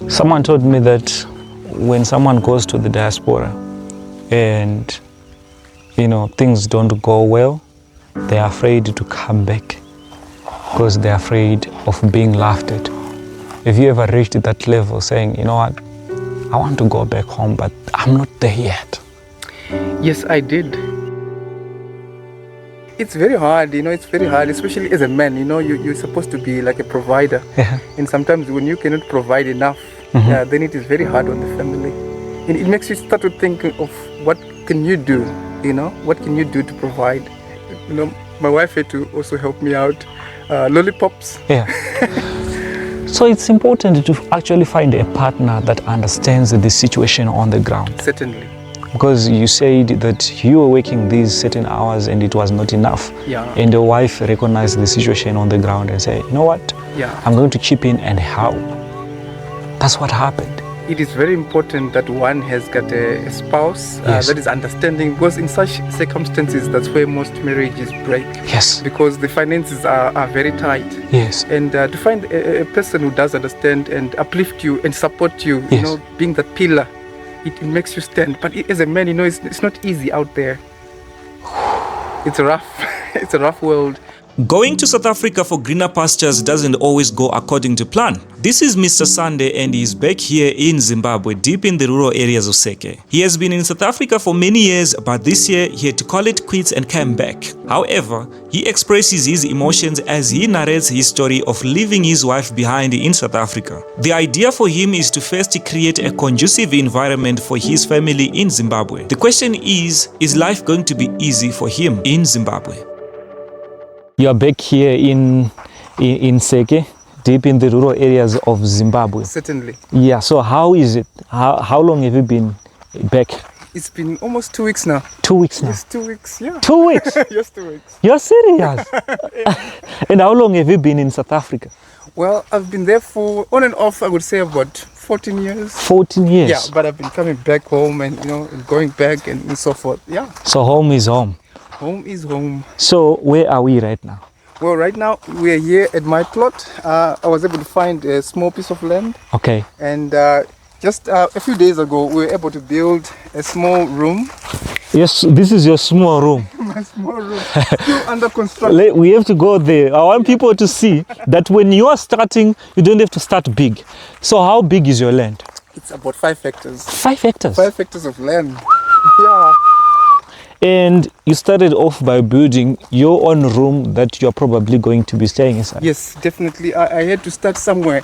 Someone told me that when someone goes to the diaspora and, things don't go well, they're afraid to come back because they're afraid of being laughed at. Have you ever reached that level saying, you know what, I want to go back home, but I'm not there yet? Yes, I did. It's very hard, it's very hard, especially as a man, you're supposed to be like a provider. Yeah. And sometimes when you cannot provide enough, then it is very hard on the family. And it makes you start to think of what can you do, what can you do to provide. My wife had to also help me out. Lollipops. Yeah. So it's important to actually find a partner that understands the situation on the ground. Certainly. Because you said that you were working these certain hours and it was not enough. Yeah. And your wife recognized the situation on the ground and said, you know what? Yeah. I'm going to chip in and help. That's what happened. It is very important that one has got a spouse Yes. that is understanding, because in such circumstances, that's where most marriages break. Yes. Because the finances are very tight. Yes. And to find a person who does understand and uplift you and support you, Yes. being that pillar, it makes you stand. But as a man, it's not easy out there. It's rough. It's a rough world. Going to South Africa for greener pastures doesn't always go according to plan. This is Mr. Sande and he's back here in Zimbabwe, deep in the rural areas of Seke. He has been in South Africa for many years, but this year he had to call it quits and came back. However, he expresses his emotions as he narrates his story of leaving his wife behind in South Africa. The idea for him is to first create a conducive environment for his family in Zimbabwe. The question is life going to be easy for him in Zimbabwe? You are back here in Seke, deep in the rural areas of Zimbabwe. Certainly. Yeah, so how is it? How long have you been back? It's been almost 2 weeks now. 2 weeks now? Yes, 2 weeks, yeah. 2 weeks? Yes, 2 weeks. You're serious? And how long have you been in South Africa? Well, I've been there for, on and off, I would say about 14 years. 14 years? Yeah, but I've been coming back home and, and going back and so forth. Yeah. So home is home? Home is home. So where are we right now? Well, right now we're here at my plot. I was able to find a small piece of land. Okay. And just a few days ago, we were able to build a small room. Yes, this is your small room. My small room, still under construction. We have to go there. I want people to see that when you are starting, you don't have to start big. So how big is your land? It's about 5 hectares. 5 hectares? 5 hectares of land. Yeah. And you started off by building your own room that you're probably going to be staying inside. Yes, definitely. I had to start somewhere.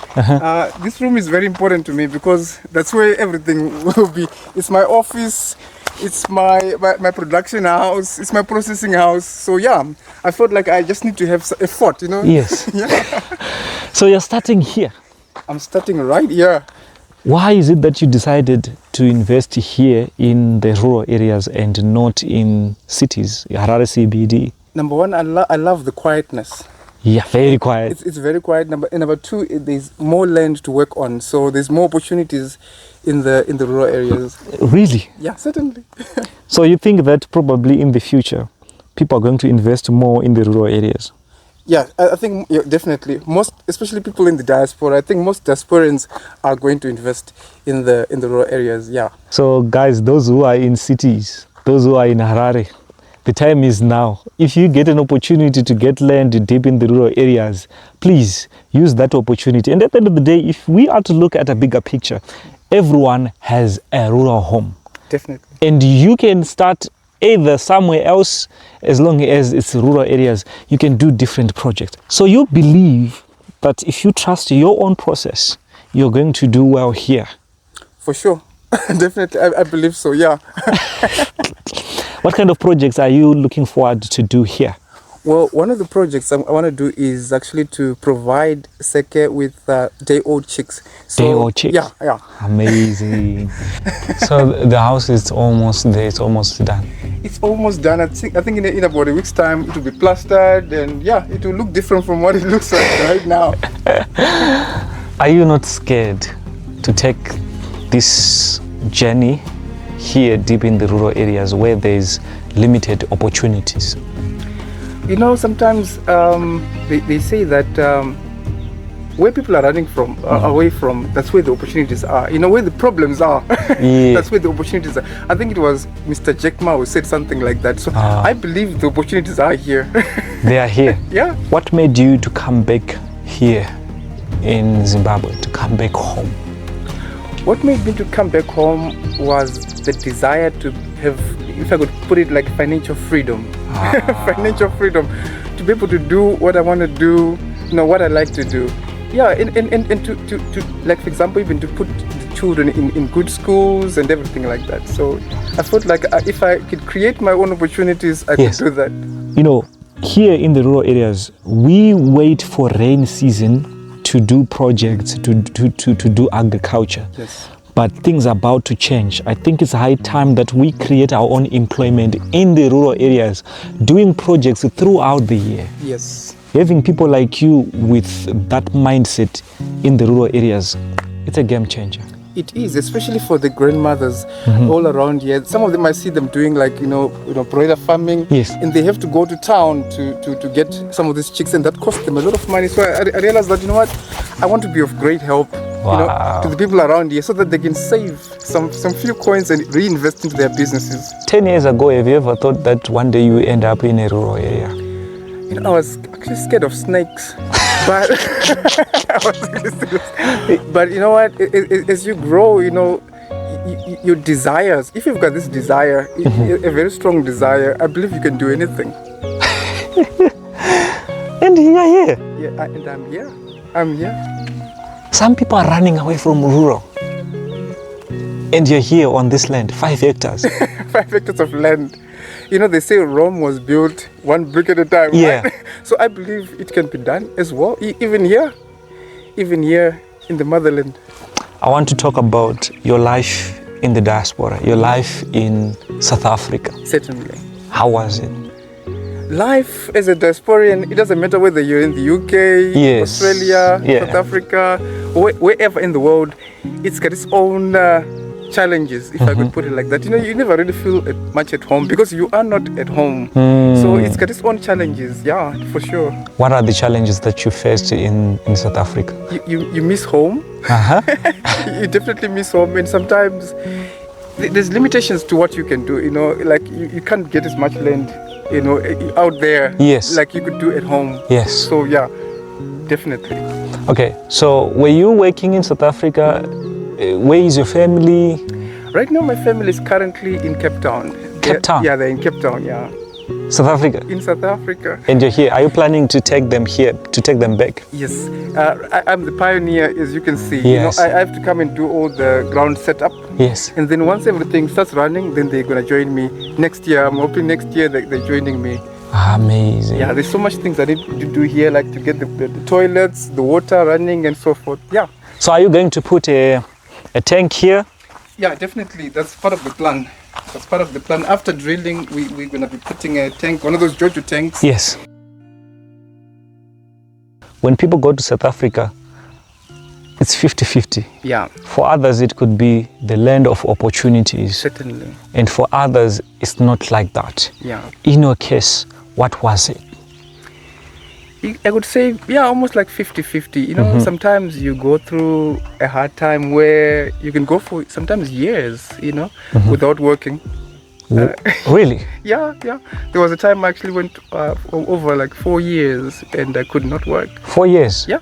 This room is very important to me because that's where everything will be. It's my office, it's my production house, it's my processing house. So yeah, I felt like I just need to have a fort, Yes. Yeah. So you're starting here. I'm starting right here. Why is it that you decided to invest here in the rural areas and not in cities, Harare CBD? Number one, I love the quietness. Yeah, very quiet. It's very quiet. Number two, there's more land to work on, so there's more opportunities in the rural areas. Really? Yeah, certainly. So you think that probably in the future, people are going to invest more in the rural areas? Yeah, I think definitely. Especially people in the diaspora. I think most diasporans are going to invest in the rural areas. Yeah. So guys, those who are in cities, those who are in Harare, the time is now. If you get an opportunity to get land deep in the rural areas, please use that opportunity. And at the end of the day, if we are to look at a bigger picture, everyone has a rural home. Definitely. And you can start either somewhere else, as long as it's rural areas, you can do different projects. So you believe that if you trust your own process, you're going to do well here? For sure. Definitely, I believe so, yeah. What kind of projects are you looking forward to do here? Well, one of the projects I want to do is actually to provide Seke with day-old chicks. So, day-old chicks? Yeah. Amazing. So the house is almost there, it's almost done. It's almost done. I think in about a week's time it will be plastered and yeah, it will look different from what it looks like right now. Are you not scared to take this journey here deep in the rural areas where there's limited opportunities? Sometimes they say that where people are running from, away from, that's where the opportunities are. You know, where the problems are, Yeah. that's where the opportunities are. I think it was Mr. Jack Ma who said something like that. So I believe the opportunities are here. They are here. Yeah. What made you to come back here in Zimbabwe, to come back home? What made me to come back home was the desire to have, if I could put it like financial freedom. Financial freedom. To be able to do what I want to do, you know, what I like to do. Yeah, and to like, for example, even to put the children in good schools and everything like that. So I felt like if I could create my own opportunities, I Yes. could do that. You know, here in the rural areas, we wait for rain season to do projects, to do agriculture. Yes. But things are about to change. I think it's high time that we create our own employment in the rural areas, doing projects throughout the year. Yes. Having people like you with that mindset in the rural areas, it's a game changer. It is, especially for the grandmothers all around here. Some of them, I see them doing like, you know, broiler farming. Yes. And they have to go to town to get some of these chicks, and that costs them a lot of money. So I realized that, you know what, I want to be of great help, you know, to the people around here, so that they can save some few coins and reinvest into their businesses. 10 years ago, have you ever thought that one day you end up in a rural area? You know, I was actually scared of snakes, but I was really serious. But you know what? As you grow, you know, your desires. If you've got this desire, a very strong desire, I believe you can do anything. And you're here. Yeah, and I'm here. I'm here. Some people are running away from rural. And you're here on this land, 5 hectares. 5 hectares of land. You know, they say Rome was built one brick at a time. Yeah. Right? So I believe it can be done as well, even here in the motherland. I want to talk about your life in the diaspora, your life in South Africa. Certainly. How was it? Life as a diasporian, it doesn't matter whether you're in the UK, Yes. Australia, Yeah. South Africa, wherever in the world, it's got its own challenges, if I could put it like that. You know, you never really feel much at home because you are not at home. So it's got its own challenges, yeah, for sure. What are the challenges that you faced in South Africa? You miss home. You definitely miss home, and sometimes there's limitations to what you can do. You know, like you can't get as much land, you know, out there. Yes. Like you could do at home. Yes. So yeah, definitely. Okay, so were you working in South Africa? Where is your family? Right now, my family is currently in Cape Town. Cape Town? Yeah, they're in Cape Town. Yeah, South Africa? in South Africa. And you're here. Are you planning to take them here, to take them back? Yes, I'm the pioneer, as you can see. Yes. You know, I have to come and do all the ground setup. Yes. And then once everything starts running, then they're gonna join me next year. I'm hoping next year they're joining me. Amazing. Yeah, there's so much things I need to do here, like to get the toilets, the water running, and so forth. Yeah. So are you going to put a tank here? Yeah, definitely. That's part of the plan. That's part of the plan. After drilling, we're gonna be putting a tank, one of those Jojo tanks. Yes. When people go to South Africa, it's 50-50. Yeah, For others, it could be the land of opportunities. certainly. And for others, it's not like that. Yeah. In your case, what was it? I would say, yeah, almost like 50-50. You know, sometimes you go through a hard time where you can go for sometimes years, you know, without working. Really? Yeah. There was a time I actually went over like 4 years and I could not work. 4 years? Yeah.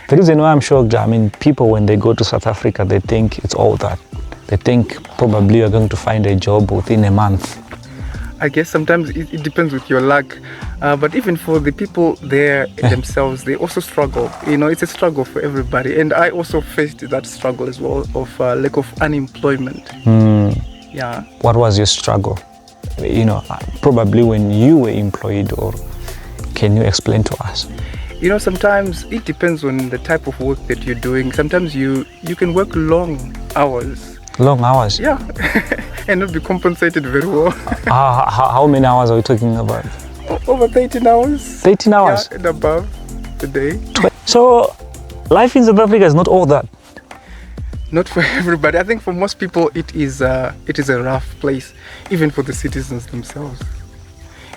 The reason why I'm shocked, I mean, people when they go to South Africa, they think it's all that. They think probably you're going to find a job within a month. I guess sometimes it depends with your luck. But even for the people there themselves, they also struggle. You know, it's a struggle for everybody. And I also faced that struggle as well of lack of unemployment. Yeah. What was your struggle? You know, probably when you were employed, or can you explain to us? You know, sometimes it depends on the type of work that you're doing. Sometimes you can work long hours. Long hours? Yeah. And not be compensated very well. How many hours are we talking about? Over 13 hours. 13 hours? Yeah, and above a day. So, life in South Africa is not all that. Not for everybody. I think for most people it is a rough place, even for the citizens themselves.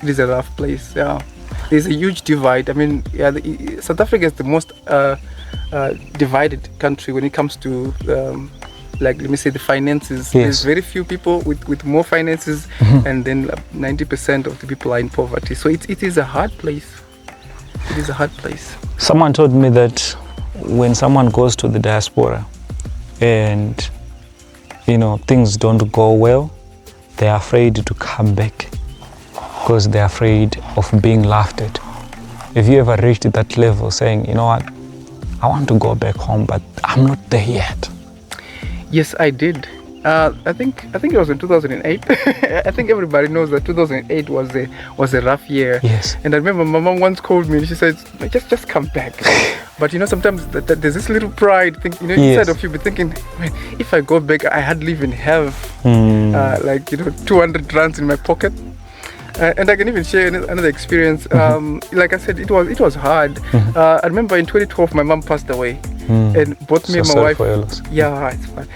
It is a rough place, yeah. There's a huge divide. I mean, yeah, South Africa is the most divided country when it comes to, like, let me say, the finances. Yes. There's very few people with more finances, and then 90% of the people are in poverty. So it is a hard place. It is a hard place. Someone told me that when someone goes to the diaspora and, you know, things don't go well, they're afraid to come back because they're afraid of being laughed at. Have you ever reached that level saying, you know what, I want to go back home, but I'm not there yet? Yes, I did. I think it was in 2008. I think everybody knows that 2008 was a rough year. Yes. And I remember my mom once called me and she said, just come back. But you know, sometimes there's this little pride thing, you know, inside of you, be thinking, man, if I go back, I hardly even have like, you know, 200 rands in my pocket. And I can even share another experience. Like I said, it was hard. I remember in 2012, my mom passed away, and both me and my wife. Yeah, it's fine.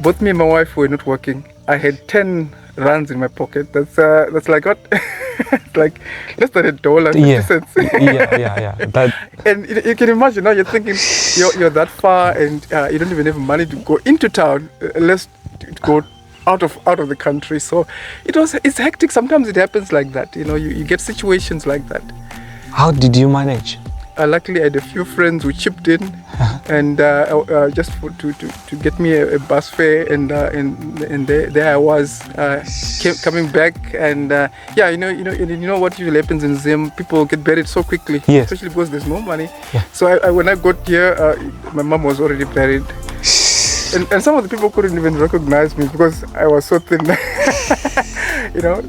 Both me and my wife were not working. I had 10 rands in my pocket. That's like what? Like less than $1, 50 cents. yeah. That... And you can imagine now. You're thinking you're that far, and you don't even have money to go into town. Let's go out of the country. So it's hectic. Sometimes it happens like that, you know, you get situations like that. How did you manage? Luckily I had a few friends who chipped in and just to get me a bus fare, and there I was coming back, and yeah, you know what usually happens in Zim, people get buried so quickly, especially because there's no money. So when I got here, my mom was already buried. And some of the people couldn't even recognize me because I was so thin, you know.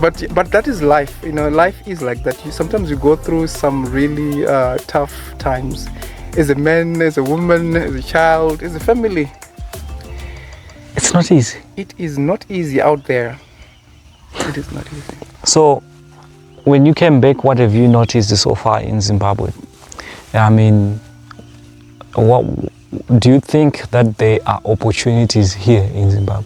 But that is life, you know. Life is like that. Sometimes you go through some really tough times, as a man, as a woman, as a child, as a family. It's not easy. It is not easy out there. It is not easy. So, when you came back, what have you noticed so far in Zimbabwe? I mean, what do you think that there are opportunities here in Zimbabwe?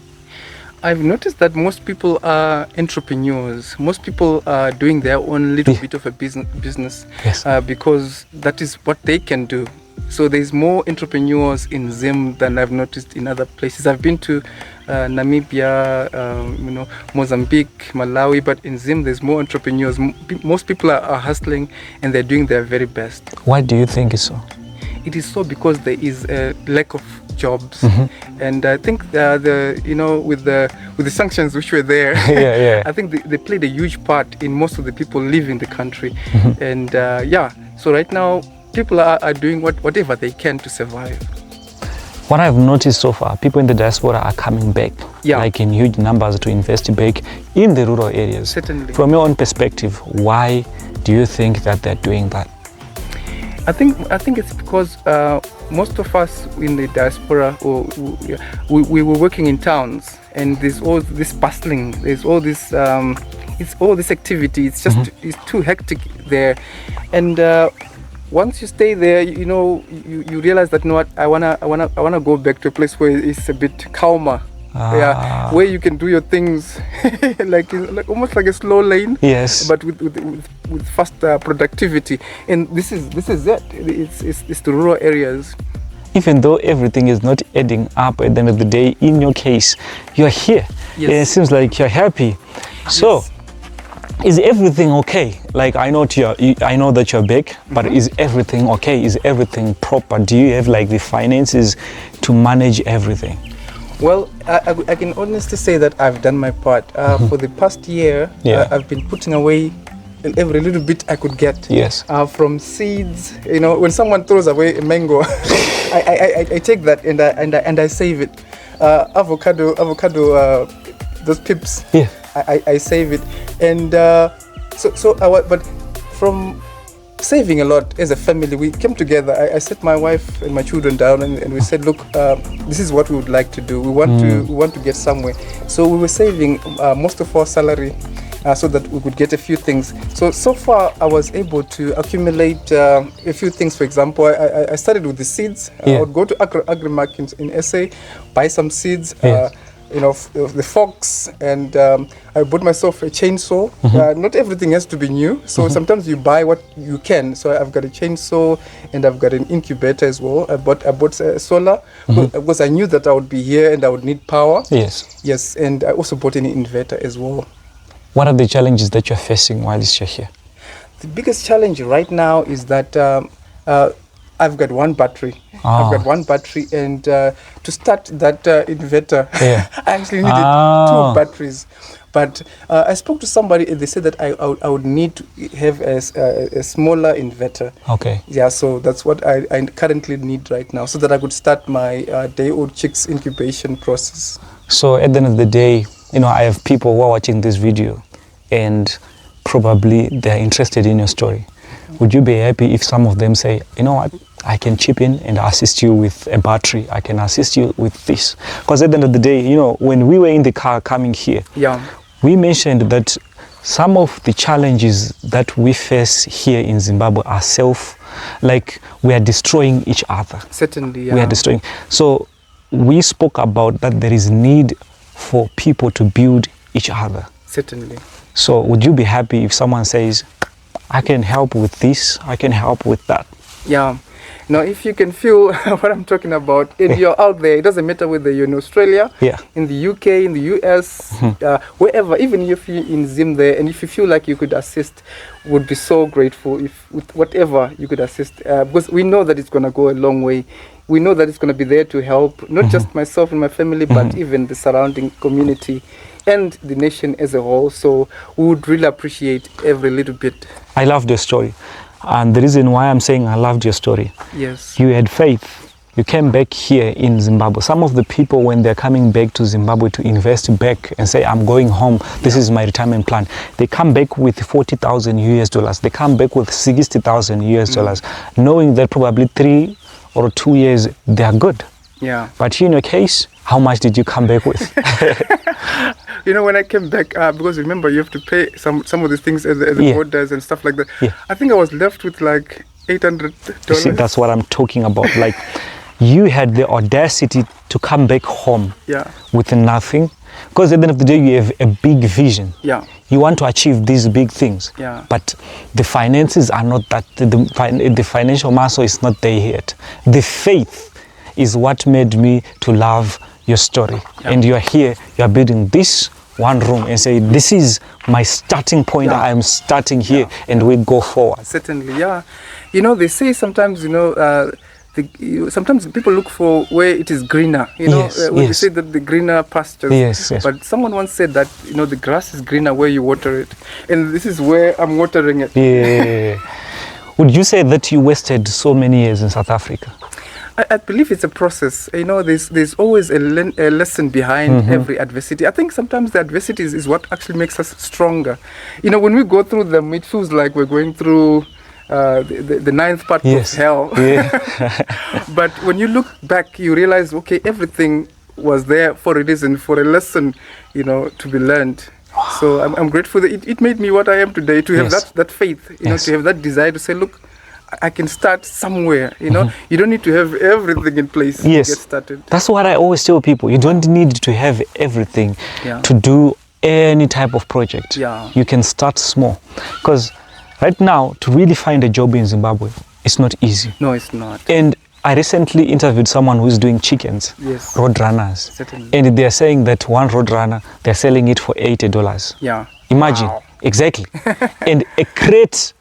I've noticed that most people are entrepreneurs. Most people are doing their own little bit of a business because that is what they can do. So there's more entrepreneurs in Zim than I've noticed in other places. I've been to Namibia, you know, Mozambique, Malawi, but in Zim there's more entrepreneurs. Most people are hustling and they're doing their very best. Why do you think it's so? It is so because there is a lack of jobs, and I think you know, with the sanctions which were there, I think they played a huge part in most of the people leaving the country, and so right now people are doing whatever they can to survive. What I've noticed so far, people in the diaspora are coming back, like in huge numbers, to invest back in the rural areas. Certainly. From your own perspective, why do you think that they're doing that? I think it's because most of us in the diaspora, we were working in towns, and there's all this bustling, there's all this it's all this activity. It's just it's too hectic there, and once you stay there, you know, you realize that, you know what, I wanna go back to a place where it's a bit calmer. Where you can do your things like almost like a slow lane, but with fast productivity. And this is it. It's the rural areas. Even though everything is not adding up at the end of the day, in your case, you're here. It seems like you're happy. So, is everything okay? Like, I know that you're back, but is everything okay? Is everything proper? Do you have like the finances to manage everything? Well, I can honestly say that I've done my part. For the past year, I've been putting away every little bit I could get. From seeds, you know, when someone throws away a mango, I take that and I save it. Avocado, those pips. I save it, and but from saving a lot as a family, we came together. I set my wife and my children down, and we said, look, this is what we would like to do. We want to get somewhere. So we were saving most of our salary so that we could get a few things. So far I was able to accumulate a few things. For example, I started with the seeds. I would go to Agrimark in SA, buy some seeds, the forks, and I bought myself a chainsaw. Not everything has to be new, so sometimes you buy what you can. So I've got a chainsaw and I've got an incubator as well. I bought solar because I knew that I would be here and I would need power. Yes, and I also bought an inverter as well. What are the challenges that you're facing while you're here? The biggest challenge right now is that I've got one battery. I've got one battery, and to start that inverter, I actually needed 2 batteries. But I spoke to somebody, and they said that I would need to have a smaller inverter. Okay. Yeah, so that's what I currently need right now, so that I could start my day-old chicks incubation process. So at the end of the day, I have people who are watching this video, and probably they're interested in your story. Would you be happy if some of them say, you know what, I can chip in and assist you with a battery, I can assist you with this? Because at the end of the day, when we were in the car coming here, we mentioned that some of the challenges that we face here in Zimbabwe are we are destroying each other. Certainly, We are destroying. So we spoke about that there is need for people to build each other. Certainly. So would you be happy if someone says, I can help with this, I can help with that? Yeah. Now, if you can feel what I'm talking about, and you're out there, it doesn't matter whether you're in Australia, in the UK, in the US, wherever, even if you're in Zimbabwe, and if you feel like you could assist, would be so grateful with whatever you could assist, because we know that it's going to go a long way. We know that it's going to be there to help, not just myself and my family, but even the surrounding community and the nation as a whole. So we would really appreciate every little bit. I loved your story. And the reason why I'm saying I loved your story, you had faith. You came back here in Zimbabwe. Some of the people, when they're coming back to Zimbabwe to invest back and say, I'm going home, this is my retirement plan, they come back with 40,000 US dollars. They come back with 60,000 US dollars, knowing that probably 3 or 2 years, they are good. Yeah. But in your case, how much did you come back with? When I came back, because remember, you have to pay some of these things at the borders and stuff like that. I think I was left with like $800. See, that's what I'm talking about. Like, you had the audacity to come back home with nothing. Because at the end of the day, you have a big vision. You want to achieve these big things. But the finances are not that, the financial muscle is not there yet. The faith is what made me to love your story. And you're here, you're building this one room and say, this is my starting point. I am starting here, and we go forward. Certainly, they say sometimes, sometimes people look for where it is greener. When you say that the greener pastures. But someone once said that, the grass is greener where you water it. And this is where I'm watering it. Would you say that you wasted so many years in South Africa? I believe it's a process. There's always a lesson behind every adversity. I think sometimes the adversities is what actually makes us stronger. When we go through them, it feels like we're going through the ninth part of hell. But when you look back, you realize, okay, everything was there for a reason, for a lesson, to be learned. So I'm grateful that it made me what I am today, to have that faith, to have that desire to say, look, I can start somewhere, you don't need to have everything in place to get started. That's what I always tell people. You don't need to have everything to do any type of project. You can start small. Because right now, to really find a job in Zimbabwe, it's not easy. No, it's not. And I recently interviewed someone who's doing chickens, road runners. Certainly. And they're saying that one road runner, they're selling it for $80. Imagine. Wow. Exactly. And a crate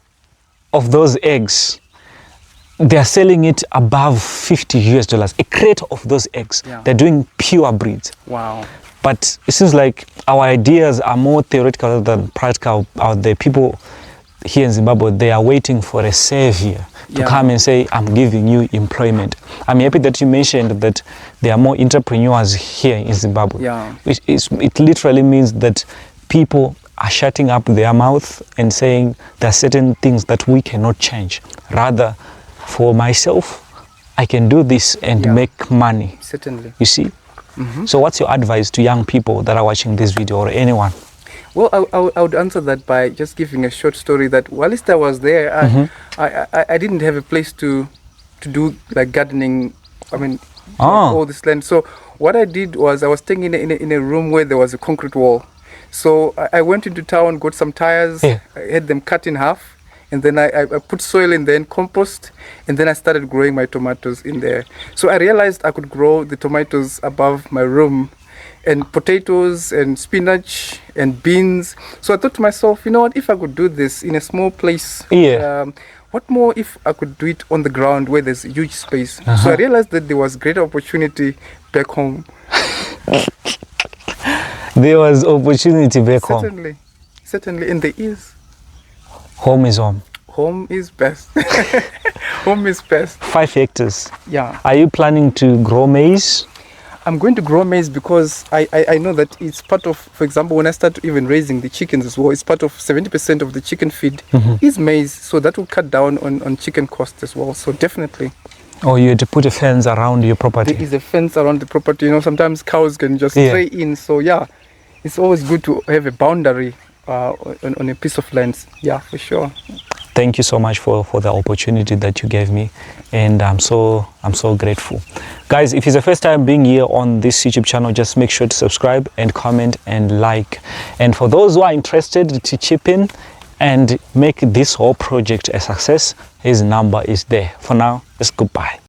of those eggs, they are selling it above $50 US. A crate of those eggs. They're doing pure breeds. Wow. But it seems like our ideas are more theoretical than practical out there. People here in Zimbabwe, they are waiting for a savior to come and say, I'm giving you employment. I'm happy that you mentioned that there are more entrepreneurs here in Zimbabwe. It literally means that people are shutting up their mouth and saying there are certain things that we cannot change. Rather, for myself, I can do this and make money. Certainly. You see? So what's your advice to young people that are watching this video, or anyone? Well, I would answer that by just giving a short story that whilst I was there, I didn't have a place to do like gardening. I mean, all this land. So what I did was I was staying in a room where there was a concrete wall. So I went into town, got some tires, Yeah. I had them cut in half, and then I put soil in there and compost, and then I started growing my tomatoes in there. So I realized I could grow the tomatoes above my room, and potatoes and spinach and beans. So I thought to myself, you know what, if I could do this in a small place, Yeah. what more if I could do it on the ground where there's huge space? So I realized that there was great opportunity back home. There was opportunity back home. Certainly, and there is. Home is home. Home is best. Home is best. 5 hectares. Yeah. Are you planning to grow maize? I'm going to grow maize because I know that it's part of, for example, when I start even raising the chickens as well, it's part of 70% of the chicken feed is maize. So that will cut down on chicken cost as well. So definitely. Or you had to put a fence around your property? There is a fence around the property. You know, sometimes cows can just stray in. So yeah, it's always good to have a boundary on a piece of land. Yeah, for sure. Thank you so much for the opportunity that you gave me, and I'm so grateful. Guys, if it's the first time being here on this YouTube channel, just make sure to subscribe and comment and like. And for those who are interested to chip in and make this whole project a success, his number is there. For now, it's goodbye.